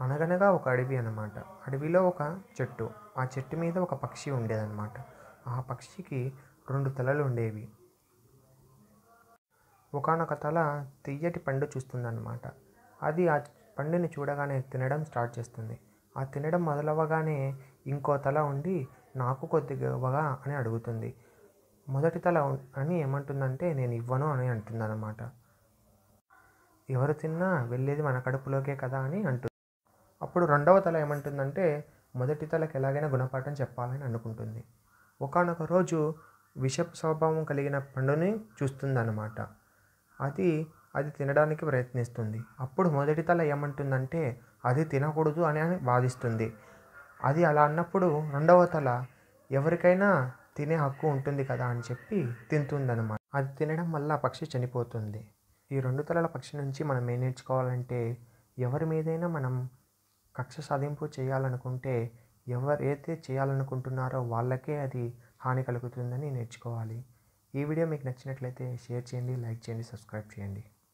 అనగనగా ఒక అడవి అన్నమాట. అడవిలో ఒక చెట్టు. ఆ చెట్టు మీద ఒక పక్షి ఉండేదన్నమాట. ఆ పక్షికి 2 తలలు ఉండేవి. ఒకానొక తల తియ్యటి పండు చూస్తుందన్నమాట. అది ఆ పండుని చూడగానే తినడం స్టార్ట్ చేస్తుంది. ఆ తినడం మొదలవ్వగానే ఇంకో తల ఉండి నాకు కొద్దిగా ఇవ్వగా అని అడుగుతుంది. మొదటి తల అని ఏమంటుందంటే నేను ఇవ్వను అని అంటుందన్నమాట. ఎవరు తిన్నా వెళ్ళేది మన కడుపులోకే కదా అని అంటుంది. అప్పుడు రెండవ తల ఏమంటుందంటే మొదటి తలకి ఎలాగైనా గుణపాఠం చెప్పాలని అనుకుంటుంది. ఒకానొక రోజు విషపు స్వభావం కలిగిన పండుని చూస్తుందన్నమాట. అది తినడానికి ప్రయత్నిస్తుంది. అప్పుడు మొదటి తల ఏమంటుందంటే అది తినకూడదు అని వాదిస్తుంది. అది అలా అన్నప్పుడు రెండవ తల ఎవరికైనా తినే హక్కు ఉంటుంది కదా అని చెప్పి తింటుందన్నమాట. అది తినడం వల్ల ఆ పక్షి చనిపోతుంది. ఈ 2 తలల పక్షి నుంచి మనం ఏం నేర్చుకోవాలంటే ఎవరి మీదైనా మనం కక్ష సాధింపు చేయాలనుకుంటే ఎవరైతే చేయాలనుకుంటున్నారో వాళ్ళకే అది హాని కలుగుతుందని నేర్చుకోవాలి. ఈ వీడియో మీకు నచ్చినట్లయితే షేర్ చేయండి, లైక్ చేయండి, సబ్స్క్రైబ్ చేయండి.